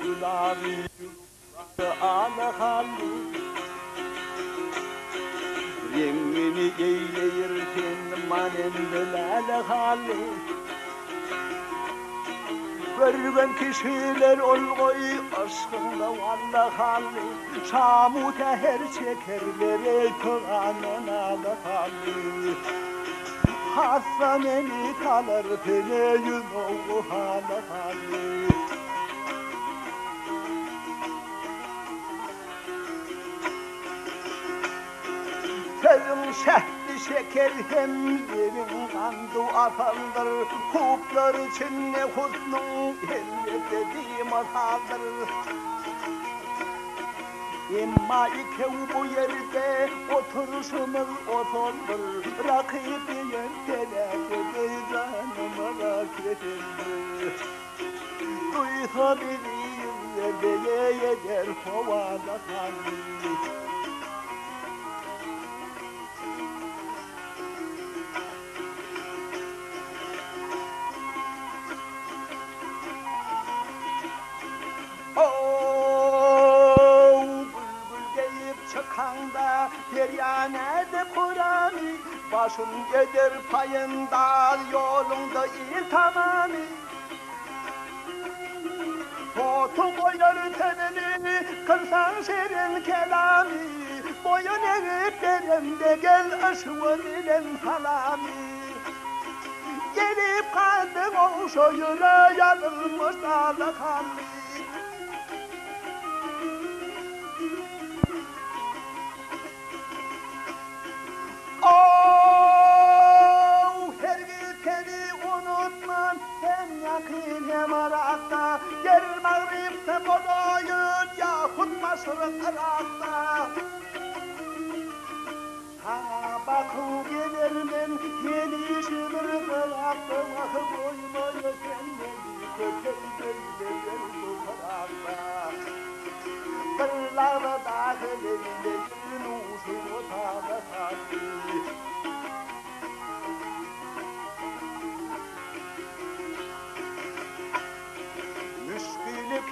Gülami ağlahalı Yemini eyleyirken manemdelale halı Görgen kişiler olgoy aşkında vallahalı Şamu teher çekerlere kıranın ağlahalı Hasan eli kalır peleyin oğu ağlahalı Sözüm şehdi şeker hem yerin kandı atandır Kuplar içinde husnun elbette masaldır İmma ikev bu yerde oturuşumuz otondur Rakibi yentelekede canım merak edildi Duysa bileyim beye yer kovala kalbi Çıkanda peryanede Kur'an'ı Başım gelir payında yolunda il tamamı Totu boylar tenini kırsan şirin kelamı Boyun eğip deremde gel aşvın ilen halami Gelip kaldın o şoyuna yanılmış dağlıkanlı Her giteni unutmam hem yakın hem arakta Yer mağripte kodoyun yahut Mısır'ın Irak'ta Sana bakı gelirmen yeni işimir bıraktım Ah boyma kendini kökeyden gelir bu karakta Kırlarda dağılinde yürünüşü otağda tatlı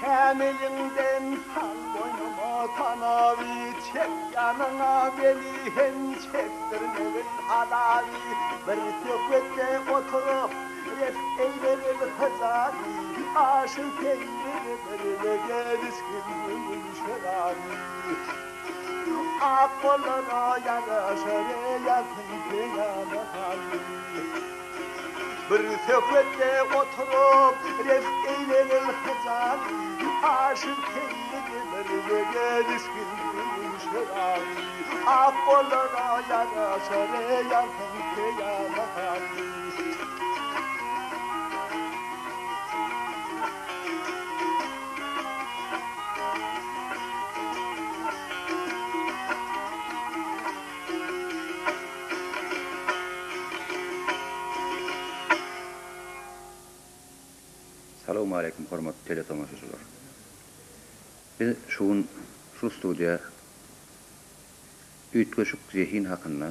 Kamilinden sal boynuma tanavi Çek yanına beni hem çektirmeyin alavi Bir söhbette oturup ref eylerim hızari Aşık eylerim gelişkin şerabi Akkollara yaraşır yakın peyana hali Bir söhbette oturup ref eylerim hızari Aşık eylerim gelişkin şerabi Akkollara yaraşır yakın peyana hali Assalamu alaikum hormatly teletomoşaçylar. Biz şu studiýa üýtgeşik zehin hakynda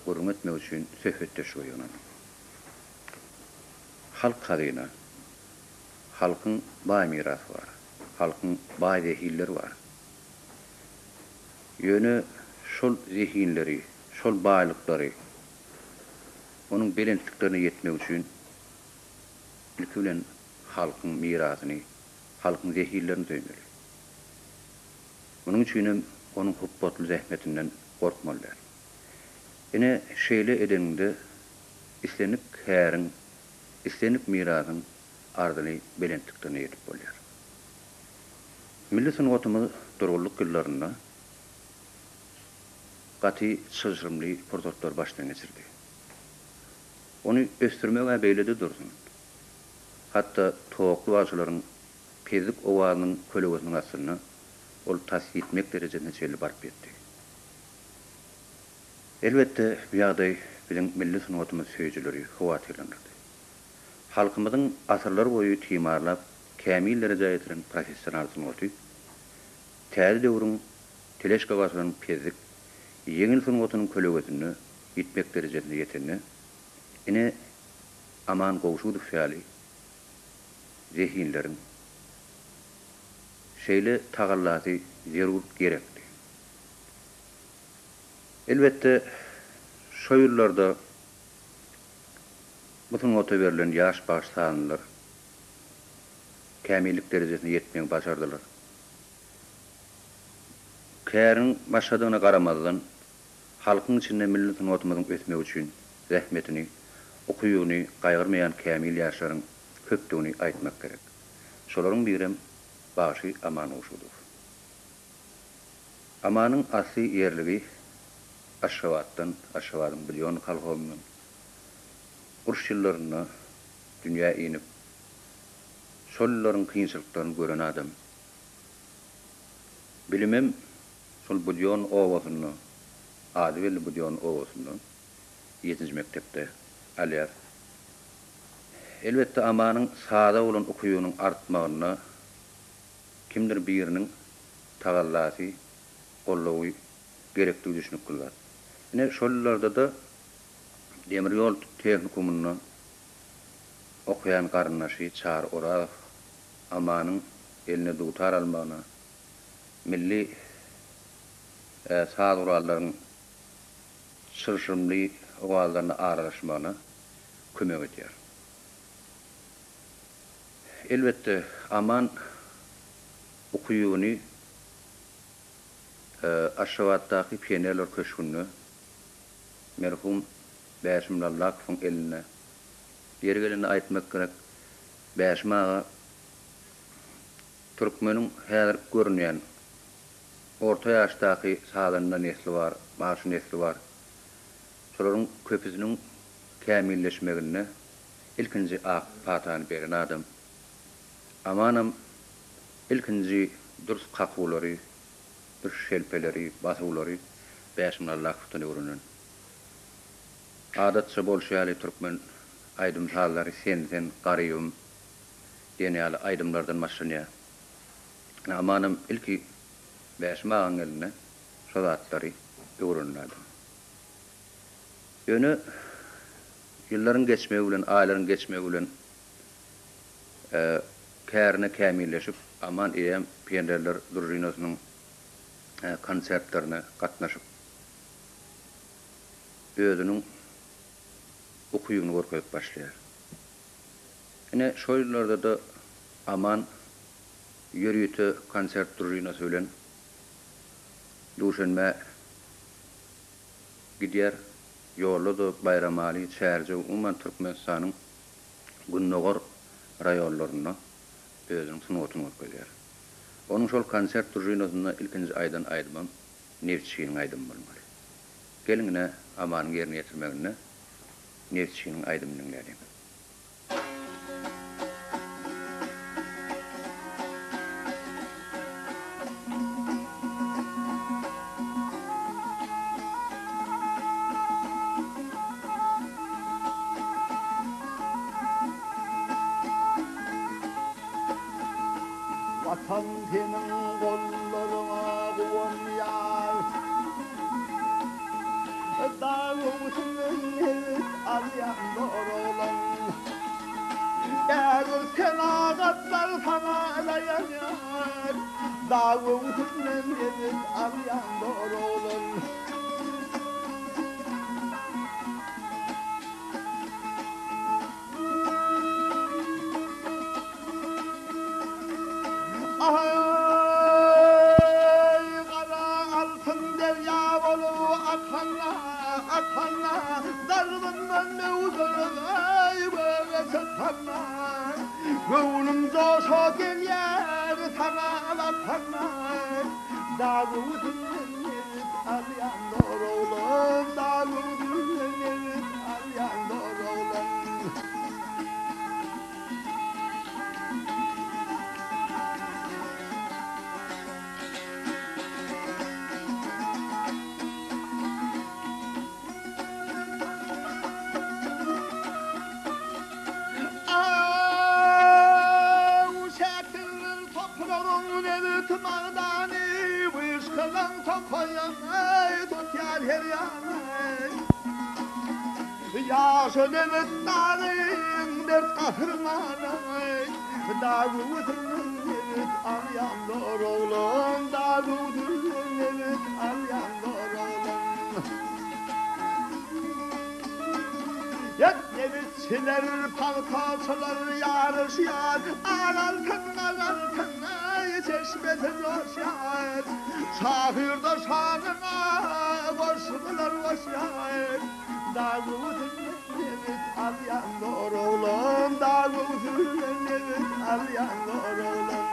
gurrun etmek üçin söhbetleşip ýönen. Halk hazyna, halkyň baý mirasy bar, halkyň baý zehilleri bar. Ýöne şol zehinleri, şol baýlyklary onuň belentliklerine ýetmek üçin ilki halkyň mirasyny, halkyň zehillerini söýmeli. Bunun üçin onuň hupbatly zähmetinden gorkmalylar. Ene şeýle edeninde islenip häriň, islenip mirasyň ardyny belentliklerine ýetip bolýar. Milli sungatymyz durgulluk ýyllarynda gaty şyşrymly pursatlar başdan geçirdi. Onu östürmege beýlede dursun. Hatta toğuklu ağaçların pezik ovaının köleğesinin aslını ol tasdik etmek derecesine çeli barp etti. Elbette bu ýagdaý bizim milli sungatymyz söýüjileri howatyrlandyrdy. Halkymyzyň asyrlar boyu timarlap, kämil derejeye ýetiren professional sunugaty, täze döwrüň teleşka gaçylaryň pezik, ýeňil sunugatynyň köleğesini ýetmek derejesine ýeteni, ine aman gowşudy fiýaly zehinlerin şeýle tagallaty zerur gerekdi. Elbette şo ýyllarda bütün ota berilen ýaş baş sanlar kämillik derejesine ýetmeýän başardylar. Kärin başladygyna garamazdan halkyň içinde milletin otymyzyň ötmegi üçin zähmetini, okuýuny gaýgyrmaýan kämil ýaşlaryň köpdigini aýtmak gerek. Şolaryň birem Başy Aman uşudur. Amanyň asly ýerligi Aşgabatdan, Aşgabatyň bilýän kalhomyň uruş ýyllaryna dünýä inip şollaryň kynçylyklaryny gören adam. Bilimem şol bilýän owasyny, adil bilýän owasyny 7-nji mektepde alýar. Elbette amanyň sada bolan okuýunyň artmagyna kimdir biriniň tagallasy, gollawy gerekli düşünüp kılgar. Ine şollarda da demir ýol tehnikumyny okuyan garnaşy çar ora amanyň eline dutar almagyna milli sad urallaryň şyrşyrly owallaryny araşmagyna kömek edýär. Elbette aman okuýuny Aşgabatdaky pionerler köşkünü merhum Bäşim Lallakowyň eline bergelini aýtmak gerek. Bäşim ağa türkmeniň häzir görünýän orta ýaşdaky sadanna nesli bar, baş nesli bar. Şolaryň köpüsiniň kämilleşmegine ilkinji ak patany beren adam. Amanam ilkinji dürüst kakуулary, bir şelpeleri, basуулary Bäşim Lallakowyň öwrünen. Adatça bolşýaly türkmen aýdym hallary sen garyýym diýýäli aýdymlardan başlanýar. Amanam ilki Bäşim ağaň eline şo zatlary öwrenýärdi. Ýöne ýyllaryň geçmegi bilen, aýlaryň geçmegi bilen kärine kämilleşip aman eýem pionerler durjynasynyň konsertlerine gatnaşyp özüniň okuýuny gorkoýup başlaýar. Ine şo ýyllarda da aman ýörüýte konsert durjynasy bilen duşanma gidýär. Ýolda da bayramaly, şäherje, umman Türkmenistanyň günnogor raýonlaryna özüniň sunuwatyny gorkoýar. Onun şol konsert durjynasyna ilkinji aýdan aýdymam Nevçiniň aýdym bolmaly. Gelingine amanyň ýerine ýetirmegine Nevçiniň aýdymyny dinleýän. Vatan senin kollarına koyar, dağımsın arayan doğrulan. Eğer sen ağatlar sana dayanır, dağımsın arayan doğrulan. Ay kara altın derya olu akanla akanla darbından ne uzun ay böyle satanla gönlüm coşa gelir sana atanla dağı uzun gelir arayan doğru olan dağı uzun gelir arayan doğru olan. Yaşın evet dağın dert kahırmanay, dağı uzun evet arayan doğru oğlum Davud'un evet arayan doğru oğlum Yak nefisçiler paltoçular yarışıyor Araltın çeşmede coşuyor Şahırda şahına koşular koşuyor Davud'un evet arayan doğru oğlum Davud'un evet arayan doğru oğlum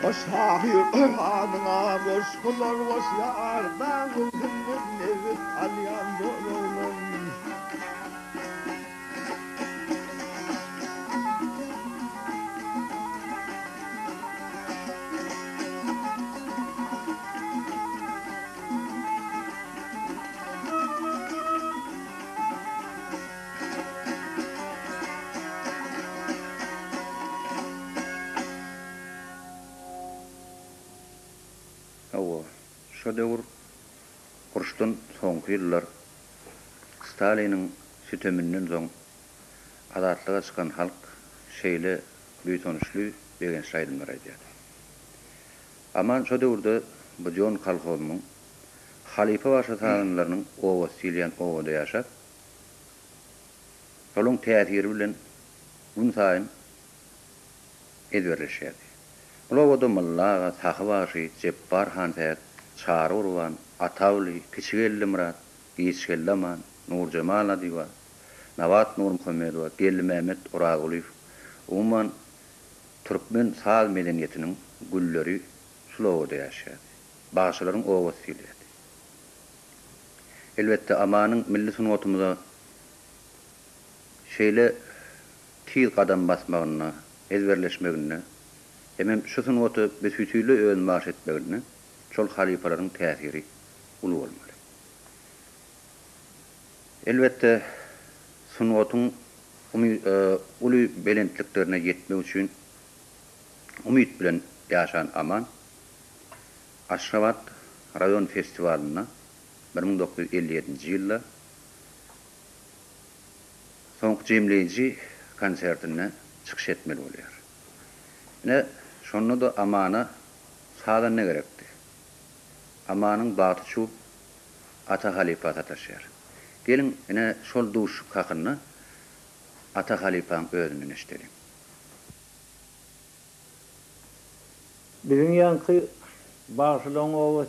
O şahir hanına koşkular koşuyor Davud'un evet arayan doğru oğlum Awa, şo döwür guruşdan soňky ýyllar Stalinin sütemünden soň azatlyga çykan halk şeýle büýtönüşli begen şaýdymlar aýdýar. Aman şo döwürde bu jon kalkowynyň halifa başatanlarynyň owa silýän owada ýaşap, şoluň täsiri bilen gün saýyn edberleşýärdi. Ulawada mallaga tahybaşy Jebbar Hantäk, Çary Urwan, Atawly, Kiçigelli Murat, Ýeşgellaman, Nurjamal Adiwa, Nawat Nurmuhammedowa, Gelli Mehmet Oraguliýew, umman Türkmen saz medeniýetiniň gülleri şulawada ýaşaýardy. Başlaryň owa silýärdi. Elbetde amanyň milli sunatymyza şeýle tiýil gadam basmagyna, ezberleşmegine Hemem şu sunuwty besütüýle öň baş etmegine şol halifalaryň täsiri uly bolmaly. Elbetde sunuwatyň uly belentliklerine ýetmek üçin umyt bilen ýaşan aman Aşgabat rayon festiwalyna 1957-nji ýylda soňky jemleýiji konsertine çykyş etmeli bolýar. Ne şonu da amana sağdan ne gerekti? Amanın batı şu ata halifa taşıyar. Gelin yine şol duş kakını ata halifanın özünün işlerim. Bizim yankı başlığın ovası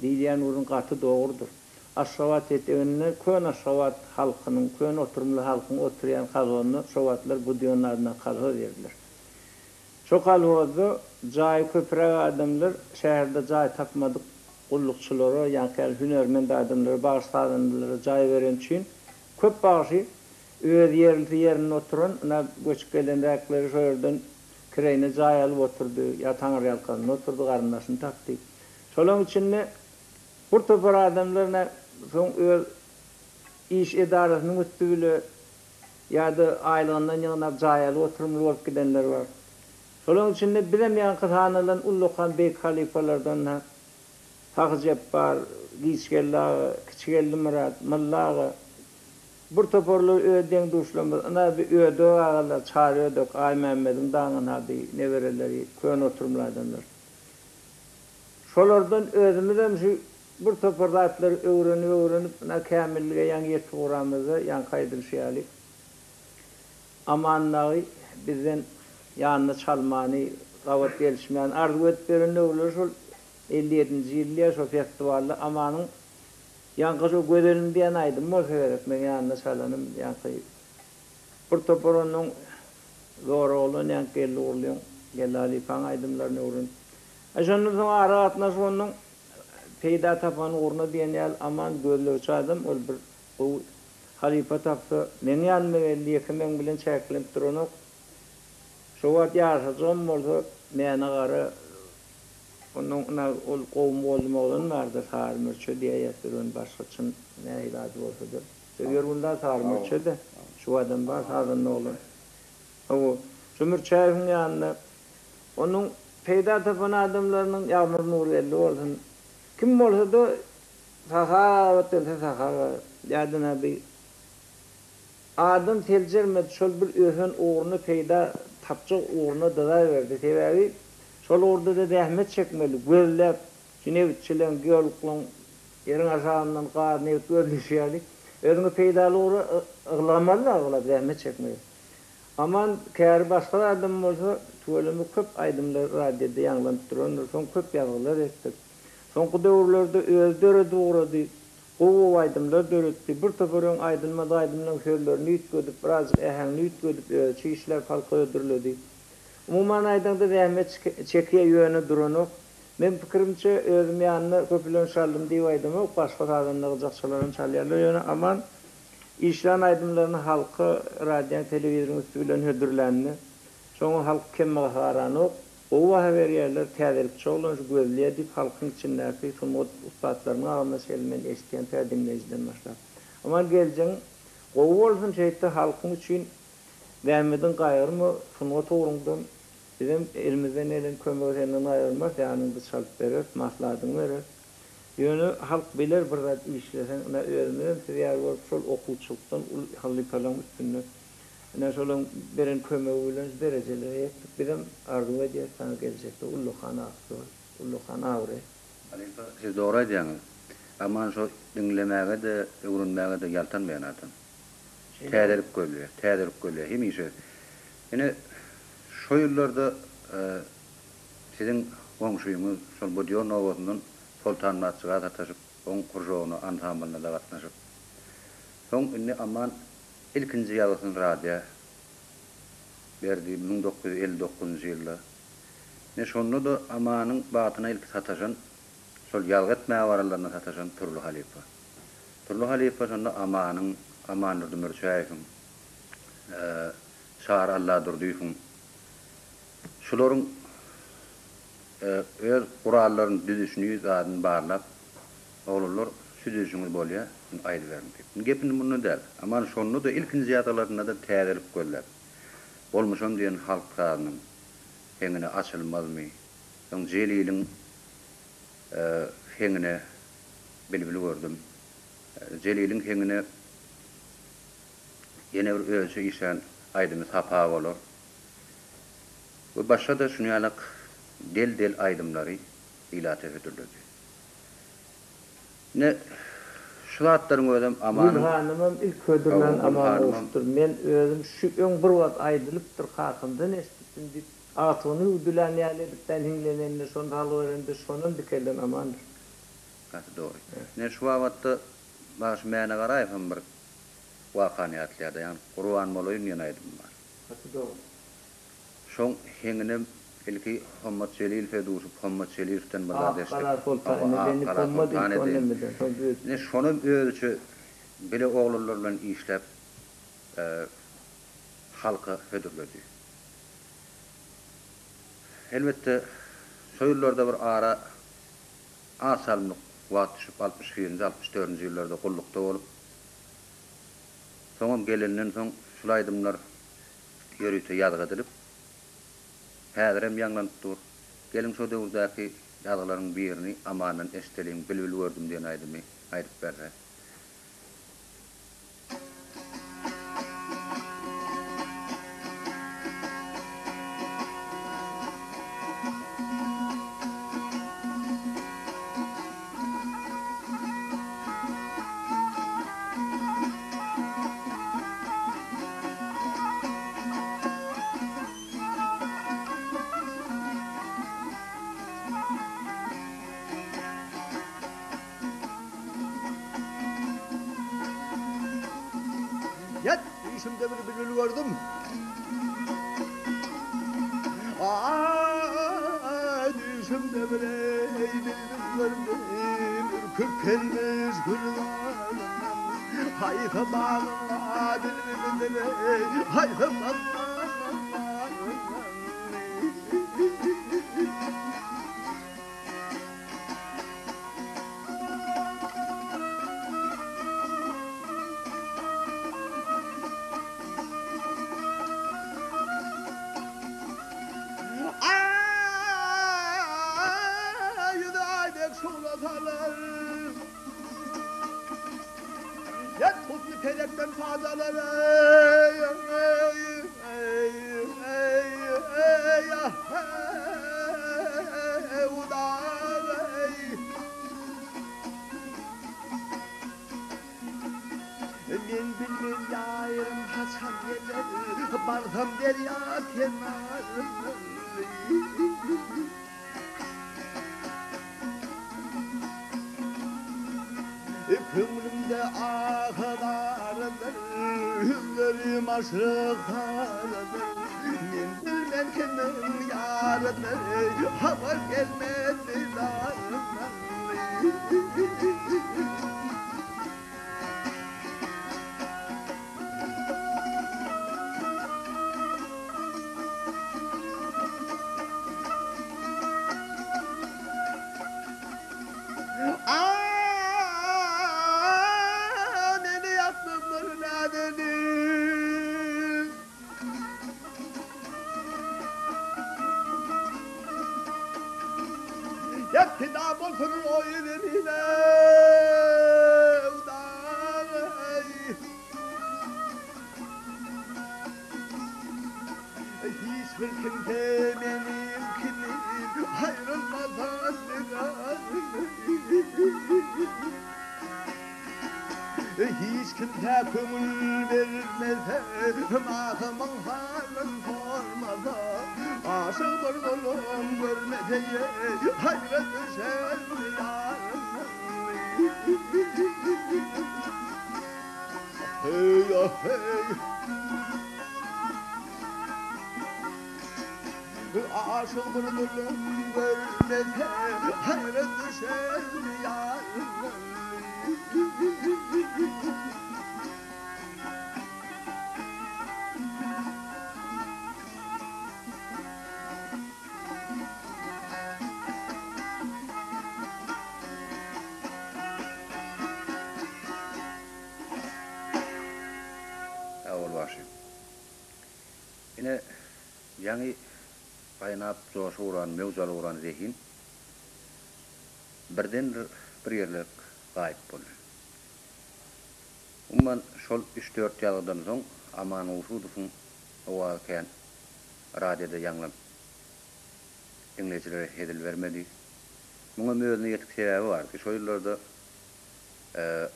diyen urun katı doğrudur. Aşgabat eteğine kön Aşgabat halkının, kön oturumlu halkın oturuyan kalonu Şovatlar bu diyonlarına kalho verdiler. Çok alhodu, cay köprek adamlar, şehirde cay tapmadık kullukçuları, yankı hünermend adamları, bağışta adamları cay veren için köp bağışı öz yerine oturan, göçük gelendekleri şöyle kireyine cay alıp oturdu, yatan riyalkanına oturdu, karındaşını taktı. Şolun içinde Kurtopar adamlarına son öz iş idaresinin üstüyle ya da aylığından yanına cay alıp oturumlu olup gidenler var. Şolun içinde bilemeyen kıthanılan ullukan beyk halifalardan Hak Jebbar, Ýeşgellagy, Kiçigelli Murat, Mallagy bir toporlu öden duşlamız, ana bir öde ağalar, Çary ödök, Ay Mehmet'in dağına bir nevereleri, kön oturumlardanlar. Şolardan özümüzden şu bir toporda atları öğrenip, ana kamillige yan yetip uğramızı, yan kaydırışıyalik. Amanlağı bizden yanına çalmani, gavat gelişmeyen, arzu etlerin ne olur, 57-nji ýylda şo festivalda amanyň ýanky şo gözelin diýen aýdym, mol severek men ýanyna çalanym ýanky. Bir toporonyň zor oğlan ýanky elurlyň gelali fan aýdymlaryny urun. Aşanyň soň ara atnaşanyň peýda tapan urna diýen ýal aman gözleýçi adam ol bir o halifa tapsa men ýanyma geldi men bilen çäklenip duranyk. Şo wagt ýaşajam bolsa meni gara onun ol qowum bolmagyny bardy sarmyrçy diýe ýetdirän başgaçyn näýladi bolsadyr. Seger bunda sarmyrçy de şu adam bar sardan bolan. O sömürçäýiň ýanyna onun peýda tapan adamlarynyň ýagmur nuru elli bolsun. Kim bolsa da sahavat else sahavat. Ýadyna bir adam teljermedi şol bir öhün uğrunu peýda tapjak uğruna dada berdi. Sebäbi şol orada da zähmet çekmeli. Gözläp jinewitçilen gölüklen yerin aşağından qar ne gözleşýärdi. Özüňi peýdalygy ıglamaly, zähmet çekmeli. Aman kär başga adam bolsa tölemi köp aydymlar radioda ýanlanyp duranlar, soň köp ýazgylar etdik. Soňky döwürlerde özdere dogrady, gowy aydymlar döretdi. Bir töperüň aydymada aydymlaryň sözlerini ýetgedip, biraz ähäňni ýetgedip, çyşlar halka öldürildi. Umuman aýdymda zähmet çekýär ýöne duranyp, men pikirimçe özüm ýanyna köpülen şaldym diýip aýdym, başga adamlar jakçylaryň çalýarlar ýöne aman işlan aydımlarını halkı radyo, televizyon üstü bilen hödürlenni. Sonra halk kemme haranok, o haber yerler tədirikçi olan şu gözlüye deyip halkın içindeki sonra ustadlarının ağına selmen eşkiyen tədimleyiciden başlar. Ama geleceğin, o olsun şeyde halkın için vermedin gayrımı sonra toğrundan bizim elimizden elin kömürlerinden ayrılmaz, yanında çalıp verir, masladın verir. Ýöne halk biler bir zat işlesen, ona öğrenmeden siz ýar bolup şol okuwçylykdan halypalan üstünde. Ene şolun beren kömegi bilen derejelere ýetip bilen arzu edýär sana gelecekde Ulluhan Aksu, Ulluhan Awre. Halipa siz dogry aýdýaňyz. Aman şo dinlemäge de, öwrünmäge de ýaltanmaýan adam. Täderip gölýär, hemişe. Ene şo ýyllarda sizin goňşuýuňyz şol Bodion owasynyň Sultanatçıga tataşıp, on kurjoğunu ansamblına da gatnaşıp. Son inni aman ilkinci ýalysyny radio berdi 1959-njy ýylda. Ne şonu da amanyň batyna ilk tataşan, şol ýalgatma waralaryna tataşan Turlu Halipa. Turlu Halipa şonu Aman Ömer Çaýyň, Şahar Allah Durduýyň. Şolaryň öz gurallaryny düzüşini zadyny barlap, oglanlar şu düzüşüňiz bolýar, aýdy berdi. Gepini bunu däl. Aman şonu da ilkinji ýatalaryna da täzelip gözler. Bolmaşam diýen halkarynyň hengine açylmazmy? Soň Jeliliň hengine bilbili gördüm. Jeliliň hengine ýene bir ölçü işen aýdymy sapa bolar. Bu başga da şunu ýalyk del aydımları ilat edildi. Ne şulatların özüm aman. Gülhanymym ilk hödürlen aman olupdur. Men özüm şu öň bir wagt aýdylypdyr hakymdan esdipdim diýip atyny üdülen ýalypdan hinglenende şonda halwerende şonun dikelen amandyr. Doğru. Ne şu wagtda baş mäne garaýpym bir wakanyatlarda ýani Qur'an moloýun ýanaýdym bar. Doğru. Şoň hengine ilki Muhammed Celil Fedusov, Muhammed Celil'den Bangladeş'te. Ne şonu ölçü bile oğullarla işlep halka hödürledi. Elbette soyullarda bir ara asalmyk wagt düşüp 61-64-nji ýyllarda gullukda bolup soňam gelenden soň şol aýdymlar ýörüte ýazga edilip häzirem ýanglanyp dur. Gelin şo döwürdäki ýazgylaryň birini amandan esdeliň bilbil gördüm diýen aýdymy aýdyp berdi. Yat, işimde bir bülbül gördüm. Düşümde bir bülbül gördüm. Ürküp gelmiş güllarım. Hayta bağlıma bülbülleri. Hayta bağlıma. adalar men bilmem yarım Hasan gelir barham derya kenarında Kümrümde ağlardır, hüzlerim aşıklardır Men bilmem kimin yarıdır, haber gelmedi darından Yaktida bolsun oy verine Hiçbir kimse benimkini ayrılmaz Hiç kimse kömür vermese Mahımın halin sormasa Aşık bir oğlum görmese Hayret düşer yarından Hey ah hey Aşık bir oğlum görmese Hayret düşer yarından Yine yani kaynap coşu uğran, mevzalı uğran zihin birden bir yerlik gayip bolur. Umman şol 3-4 ýyldan soň aman usudusun owa ken radioda ýanglap dinleýijilere hedil bermedi. Muňa möýüne ýetik sebäbi bar. Şo ýyllarda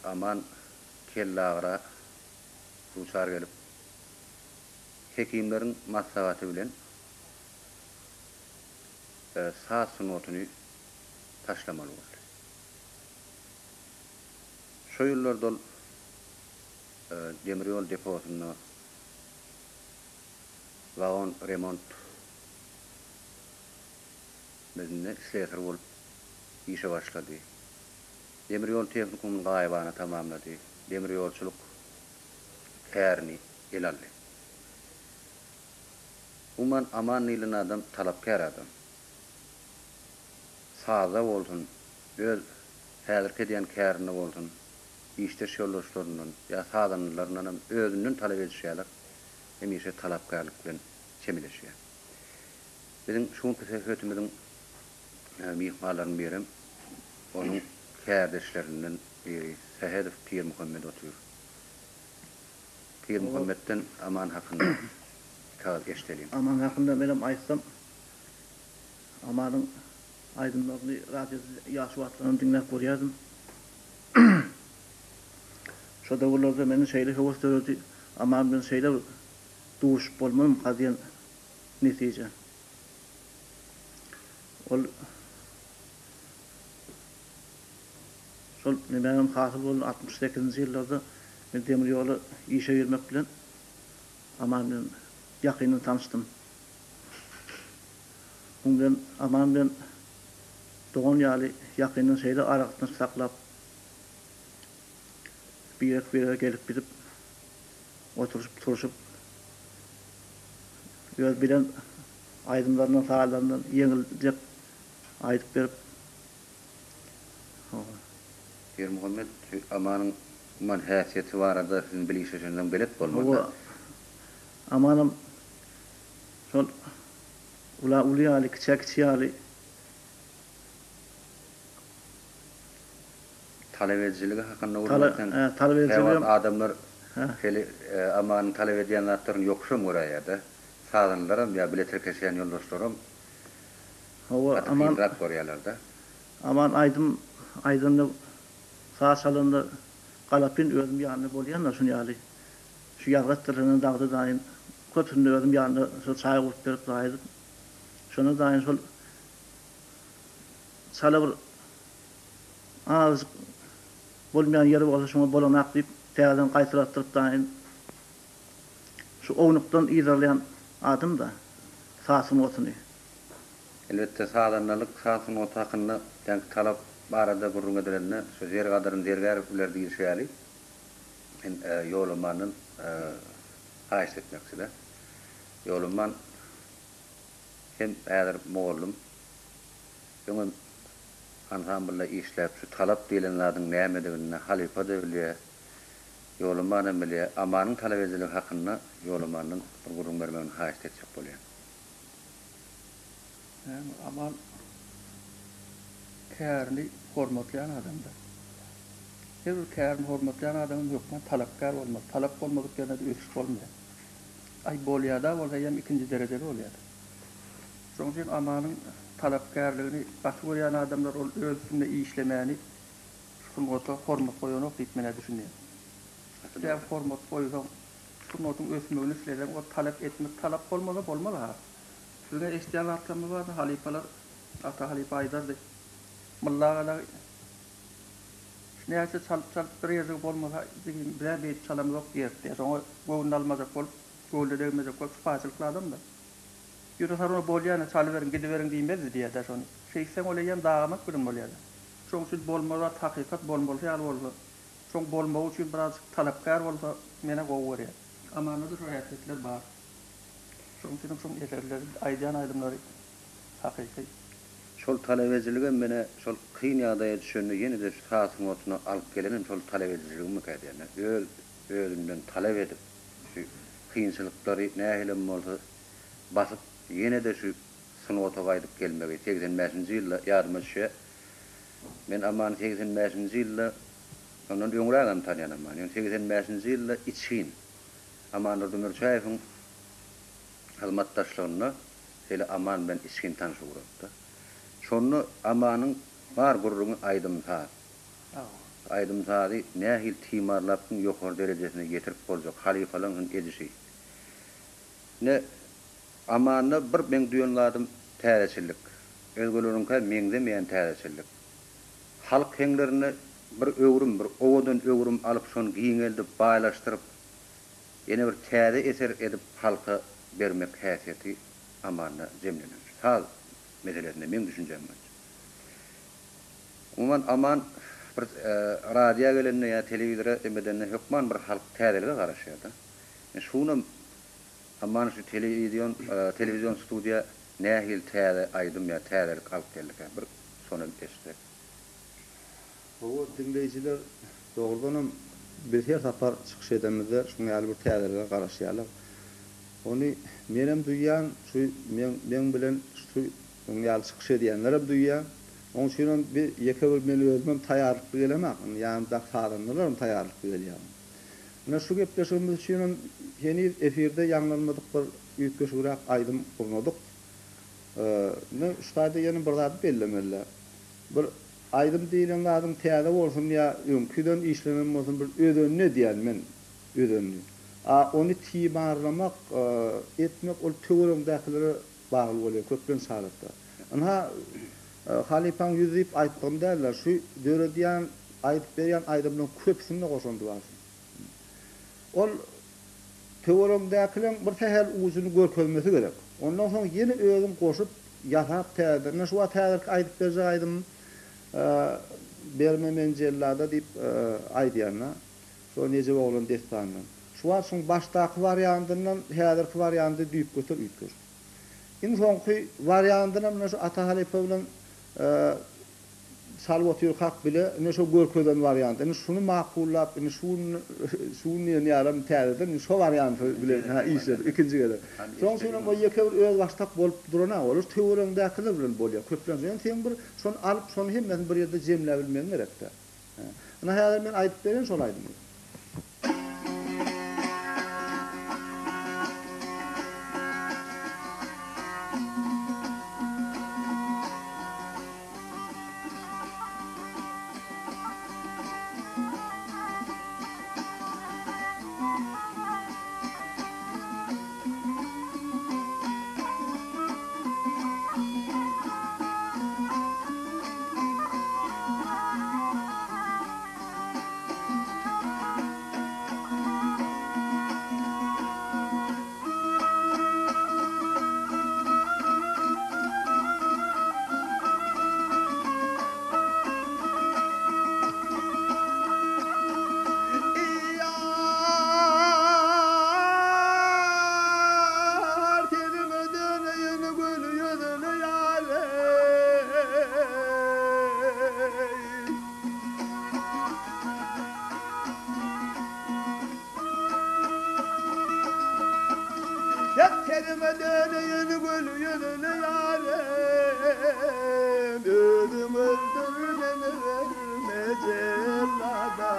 aman kellagara duçar gelip hekimlerin maslahaty bilen saz sunutyny taşlamaly boldy. Şo ýyllarda demir ýol deposyna vagon remont bizne işleýär bolup işe başlady. Demir ýol tehnikumuny gaýbany tamamlady. Demir ýolçuluk kärni elaldy. Umman aman nilin adam talapkar adam. Saza bolsun, öz häzirki diýen kärni bolsun, iştir şollaşlarynyň ýa sadanlarynyň özünden talap edýärler. Hemişe talapkarlyk bilen çemileşýär. Bizim şu kösötümizin mihmanlaryny berem. Onuň kärdeşlerinden biri Sehedif Pir Muhammed otur. Pir Muhammed'den aman hakynda kağıt geçteliyim. Aman hakkında benim aýtsam, amanın aydınlıqlı radyosu yaşuatlarını dinlep görýärdim. Şo döwürlerde meni şeýle howasdyrdy, aman ben şeýle duş bolmam hadýan netije. Ol şol benim hasyl bolan 68-nji ýyllarda men demir ýoly işe ýürmek bilen aman ben yakını tanıştım. Bundan aman ben doğan ýaly yakını şeyde araktını saklap bir yere gelip gidip oturup göz bilen aydınlarından sağlarından yeňiljek aýdyp berip Pir Muhammed amanın man häsiýeti barada sizin bilýişiňizden belet bolmady. Amanım şol ula kiçik Talep ediciligi hakynda urmatdan talep ediciligi adamlar Aman talep ediyen zatların yokuşum oraya da. Sağdanlarım ya biletir keseyen yoldaşlarım. Hava aman rak koruyalarda. aman aydınlı sağ salında kalapin özüm yanını bolyan da şunu yali. Şu yargattırının dağdı dayın kötünü özüm yanını şu çay kurt berip daydı. Şunu dayın sol sala bir az bolmayan yeri bolsa şuna bolanak deyip täzeden qaytarattırıp dayın şu ownukdan ilerleyen adım da sağsın otunu. Elbette sağdanlarlık sağsın o takınna denk talap barada burun edilenine söz yer kadarın dergar ulerdi girşeyali. Yolumanın haýyş etmekside. Yoluman hem äder moğullum ýöňem ansamblyla işläp şu talap diýilenlerden nämedigine halifa döwliýe Yolumanın bile amanyň talap ediligi hakynda Yolumanyň bir gurrun bermegini haýyş etjek bolýar. Aman kärni hormatlayan adamda. Her bir kärni hormatlayan adamın ýokman talapkar bolmak. Talap bolmagyk ýerine ösüş bolmaýar. Ay bolýada bolsa hem ikinji derejeli bolýar. Şoň üçin amanyň talapkarlygyny gaty görýän adamlar ol özüne işlemäni şunu hormat goýanok diýip mene düşünýär. Şeýle hormat goýsam şunun ösmegini isleýän o talap etmek talap bolmaly bolmaly ha. Şuna eşdiýan atlamy bar, halifalar, ata halifa aýdardy. Mullagalar näçe çalp bir ýerde bolmasa, bir beýt çalamy ýok diýerdi. Soňa goýun almazak bolup, goýulda degmezek bolup faýsylykly adam da. Ýöne sarana bolýany çaly berin, gidi berin diýmezdi diýerdi şonu. Şeýsen olaýan dagamak bilen bolýar. Şoň üçin bolmasa hakykat bolmaly ýaly bolsa. Şoň bolmagy üçin biraz talapkar bolsa mene gowy berýär. Amanydy roýatlar bar. Şoň üçin şoň ýerler aýdýan aýdymlary hakyky. Şol talebejiligi mene şol kyn ýagdaýa düşende ýene-de şu sağsyn otuny alyp gelenim şol talebejiligi kädýär. Özünden talep edip şu kynçylyklary nähilem bolsa basyp ýene-de şu sınawata gaýdyp gelmegi 85-nji ýylda ýadyma düşýär. Men aman 85-nji ýylda ondan öňrägem tanýan aman. 85-nji ýylda için aman Ömerçaýewiň halmatdaşlygyna hele aman ben içkin tanşy gurupdy. Şonu amanyň bar gurruny aýdym ta. Aýdym taý nähil timarlaryň ýokary derejesine getirip boljak halifalaryň edişi. Ne amanyny bir men duýanladym täzeçilik. Özgelerin ka meňde men täzeçilik. Halk heňlerini bir öwrüm, bir owadan öwrüm alyp şonu giňeldip baýlaşdyryp ýene bir täze eser edip halka bermek häsiýeti amanyna jemlenir. Hal meselesinde men düşünjem var. Umuman aman bir radio gelende ya telewizora emedenne hukman bir halk täzelige garaşýardy. Şunu aman şu televizyon studiýa nähil täze aýdym ya täzelik alyp geldik. Bir sonu esde. O dinleyijiler doğrudanam bir her tapar çykyş edemizler şunu ýaly bir täzelige garaşýarlar. Onu menem duýan şu men bilen şu ýaly çykyş edýänler duýan. Onun üçin bir ýeke bir meni özüm taýýarlyk gelemek, ýani da taýýarlanlarym taýýarlyk gelýär. Mene şu gepleşigimiz üçin ýeni efirde ýanlanmadyk bir ýetgeşirak aýdym gurnadyk. Ne ştaýda ýene bir zat bellemeler. Bir aýdym diýilen adam täze bolsun ýa öňküden işlenen bolsun bir ödönne diýen men ödönni. Onu timarlamak, etmek ol töwerüňdäkileri bagly bolýar, köpden saratda. Ana halifaň ýüzüp aýtdym derler, şu döredýän aýdyp berýän aýdymlaryň köpsini goşandy bar. Ol töwerüňdäkileň bir tähel uzuny görkezmesi gerek. Ondan soň ýene özüm goşup ýaşap täze, şu täze aýdyp berjek aýdym bermemen jellada diýip aýdýanlar. Şo neje bolan destanyň. Şu soň başdaky variantyndan häzirki varianty düýüp götür üýtgür. Indi soňky variantyna şu ata halifa bilen salwat ýurhak bile ne şu görkezden variant. Indi şunu makullap, indi şunu ýaram täzeden şu varianty bilen işler ikinji gele. Soňra o ýeke bir öz başdak bolup durana olur. Töwereňdäkiler bilen bolýar. Köplen sen bir şonu alyp şonu hemmen bir ýerde jemläp bilmem gerekde. Ana häzir men aýdyp beren şol aýdym. öldürene yarem, özüm öldürene verme cellada.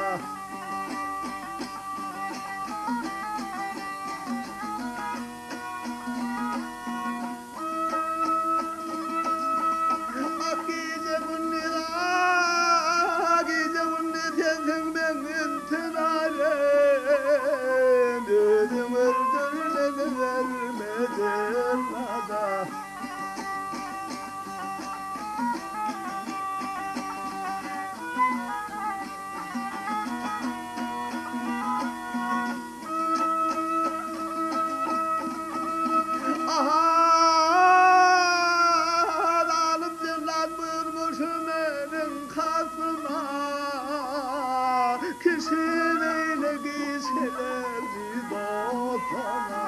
Kişiyle gitseler bir dostana.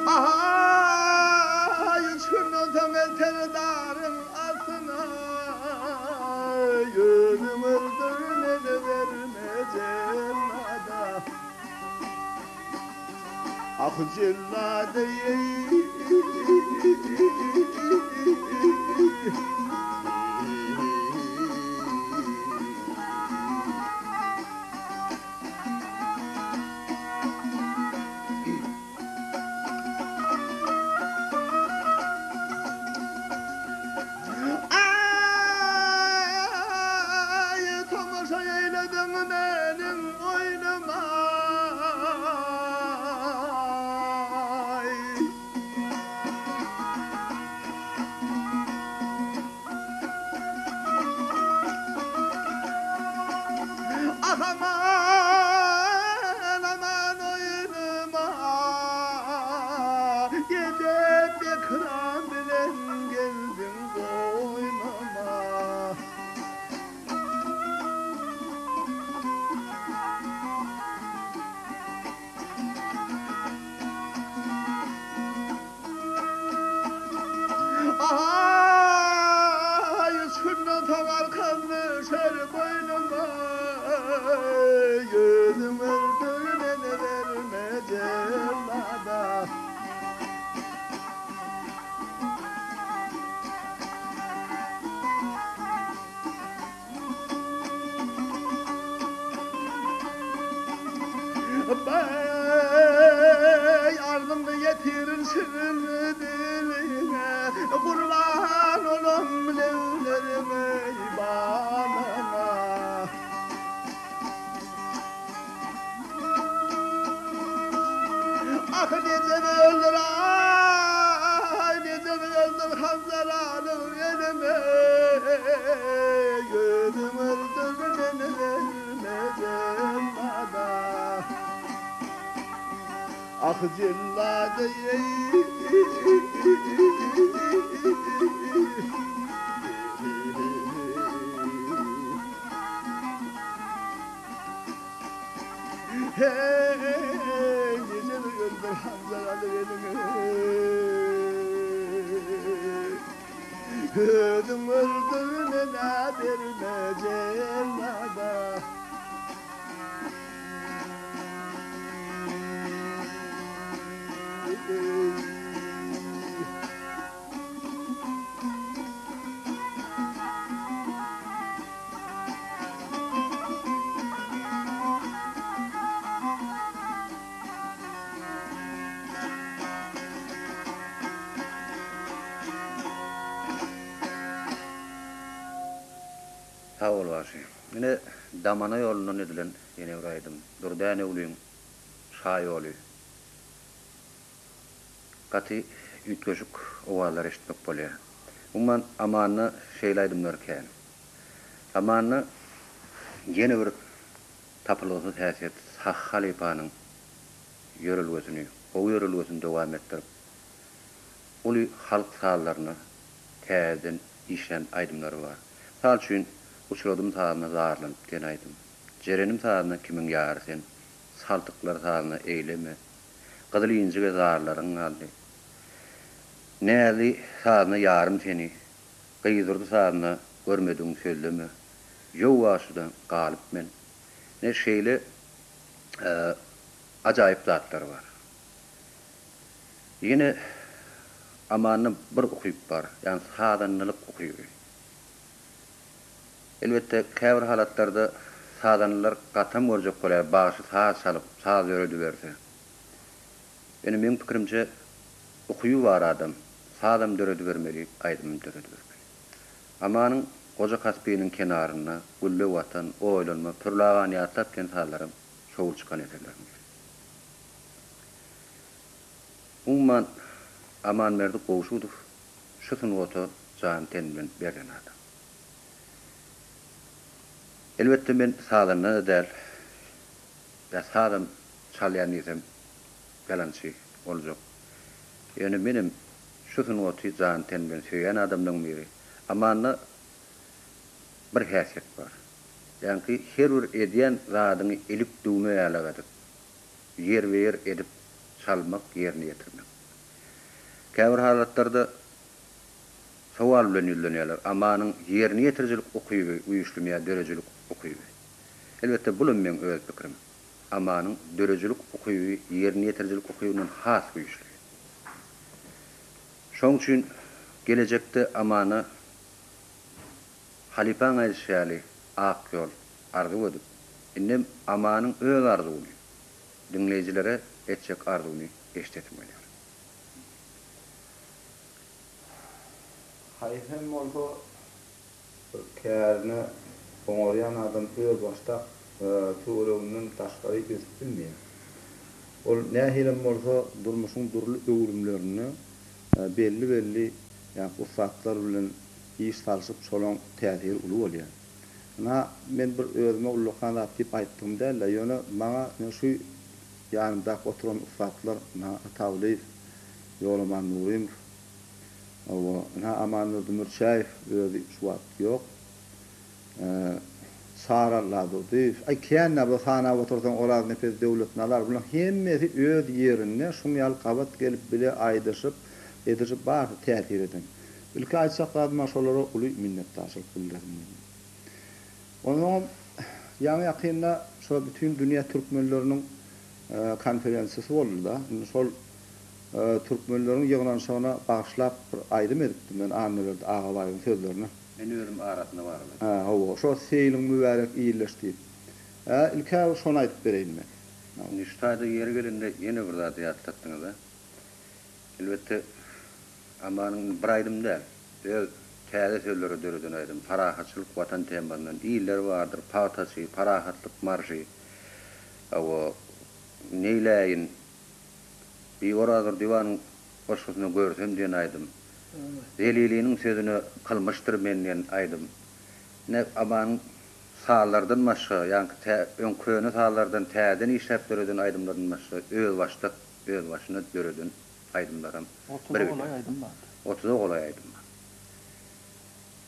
Aha, yüzünü temel terdarın altına, yönüm öldürmene verme cellada. Ah cellade ay tamaşa eyledin benim oynama. Aman aman oynama, yedek ekran bilen geldin oynama. Aha, yüzünden tavar kanlı şer boynuma, gözüm öldürene verme cellada. Bey ardımda yetirin sırrını diline, kurban olum levlerime ibanana. Ah necemi öldür ay, necemi öldür Hanzara'nın elime, gözüm öldür beni verme cellada. Ah cellade hey, necemi öldür Hanzara'nın elime, gözüm öldür beni verme cellada. Sağ ol başı. Yine damana yolundan edilen yine uraydım. Durdane uluyun şay oluyor. Katı ütköşük ovalar eşitmek bolya. Umman amanını şeylaydım nörken. Amanını yeni bir tapılığı tesiyet Hak Halifanın yörülgösünü, o yörülgösünü devam ettirip ulu halk sağlarını tezden işen aydımları var. Sağ üçün uçuradım sağına zarlanıp den aydım. Cerenim sağına kimin yarı sen, saltıklar sağına eyleme, qadıl inciga zarların aldı. Näli sağına yarım seni, qıydırdı sağına görmediğin söyleme. Yow aşudan galyp men. Ne şeyle acayip zatlar var. Yine amanı bir okuyup var. Yani sadanlılık okuyup. Elbette käbir halatlarda sadanlar gatam görjek bolýar, bagy saz salyp, saz öredü berse. Benim pikirimçe okuyu var adam, sadam döredü bermeli, aydymym döredü bermeli. Amanyň goja kasbynyň kenaryna, gülle watan, oýlanma, türlagan ýatlap ken hallarym şowul çykan eterler. Umman aman merdi gowşudyr. Şu sunwata jan ten bilen bergen adam. Elbette men sadanna däl. Ya sadam çalýan ýetim galançy boljak. Yani benim şu sunwata jan ten bilen söýen adamdyň biri. Amanna bir häsiýet bar. Yani her bir edýän zadyny elip dugna ýalagadyk. Yer wer edip çalmak, ýerine ýetirmek. Käbir halatlarda sowal bilen ýüzlenýärler. Amanyň ýerine ýetirjilik okuýby, uýuşlumya derejeli okuýby. Elbette bulun men öz pikirim. Amanyň derejeli okuýby, ýerine ýetirjilik okuýbynyň has uýuşly. Şoň üçin gelecekde amany halipaň aýşýaly ak ýol arzu edip, innem amanyň öz arzuny dinleýjilere etjek arzuny eşdetmeli. Hayhem olsa kärni oňaryan adam öz başda tuğruluğunun taşları kesip bilmeýär. Ol nähilem bolsa durmuşyň durly öwrümlerini belli ýa ufaklar bilen iş salyşyp şolaň täsir uly bolýar. Men bir özüme ullukan atyp aýtdym däl, ýöne maňa şu ýanymda oturan ufaklar atawly ýolaman nurim. Aman Mürşäýew özü şu wagt ýok. Saraladydy. Ay känne bu sana otursan olar nepes döwletnalar bilen hemmesi öz ýerine şuň ýal gabat gelip bile aýdyşyp, edişip bar täsir eden. Ilki aýtsak adama şolara uly minnetdarçylyk bildirin. Onuň ýa-ni ýakynda şu bütün dünýä türkmenleriniň konferensiýasy boldy da. Şol türkmenleriň ýygnaşygyna bagyşlap bir aýdym edipdim men Annelerdi Agabaýyň sözlerini. Men özüm arasyna barlar. O şo seýliň mübarek iýleşdi. Ilki şonu aýdyp bereýin men. Niştada ýeri gelende ýene bir zat ýatlatdyňyz da. Elbette amanyň bir aýdym däl. Täze sözleri döredin aýdym. Farahatçylyk watan tembandan iýler bardyr. Patasy, parahatlyk marşy. O neýläýin bir oradır divanyň başgasyna görsem diýen aýdym. Zeliliğinin sözünü kılmıştır men diýen aýdym. Ne aman sağlardan maşa, ýa-ni ön köne sağlardan täden işläp döredin aýdymlardan maşa, öz başyna döredin aýdymlarym. 30 golay aýdym bar. 30 golay aýdym bar.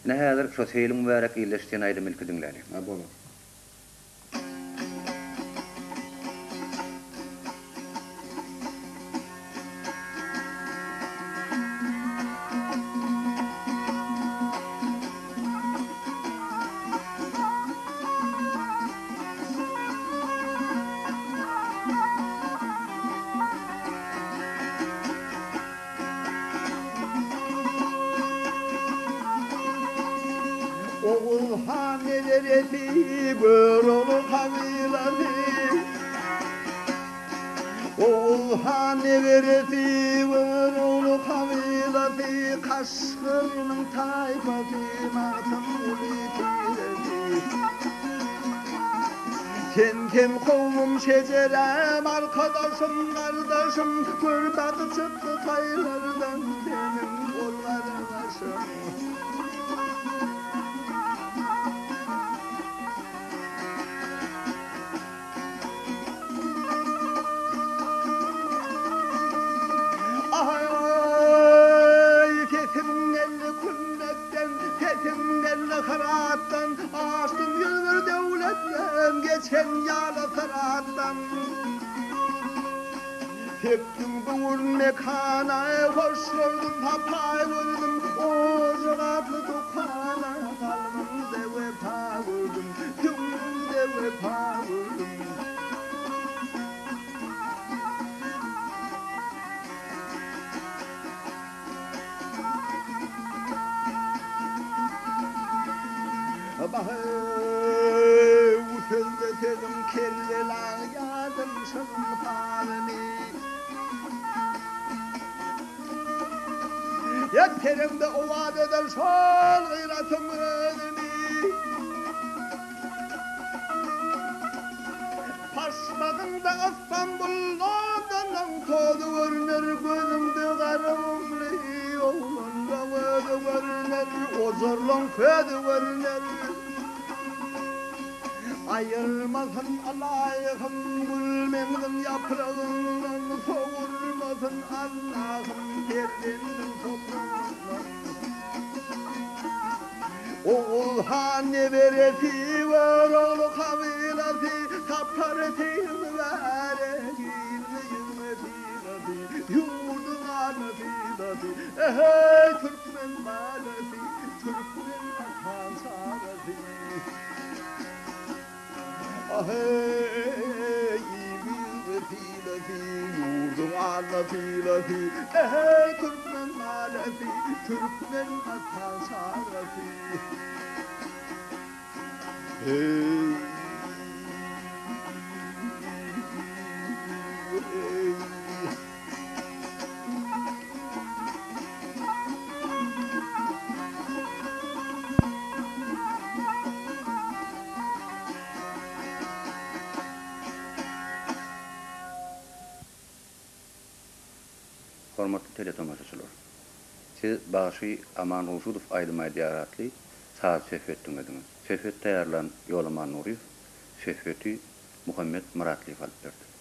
Ne häzir şu seýlim mübarek iýleşden aýdym ilki dinläni. Bolar. Oğul hanelereti görolu kabilati Oğul hanelereti görolu kabilati Kaşkırının tayfati matım ulitireti Kendim kovum şecerem arkadaşım kardeşim Gürbadı çıktı taylardan benim kollarım aşım Kıraattan açtım yıldır devletten geçen yâlı kıraattan Tektim gurne kana hoş gördüm papay gördüm oğuzatlı dokana kalmam deve pa gördüm tüm deve pa gördüm Bahı utelde tedim kelleler yadım şanım halini Yekterimde o vadeden şol gıyratım ödeni Paşmağında İstanbul London'dan todu görünür gözümde karımlı oğlunda ödü görünür o zorlan ködü görünür Ayırmasın Allah'ım gülmenizin yaprağından soğurmasın Allah'ım derdinin toprağından Oğul hane vereti var oğlu kabileti tapar eteyim vereti yurdun anafileti ehey Türkmen baleti Türkmen atan sarati Ahey bileti yurdum anafileti ehey Türkmen maleti Türkmen atan sarati Hey Hormatly teletomaşaçylar. Siz Başy Aman Ruşudov aýdymay diýaratly saat söhbetdiňiz. Söhbet taýarlan Ýolaman Nuriýew, söhbeti Muhammed Muratly alyp berdi.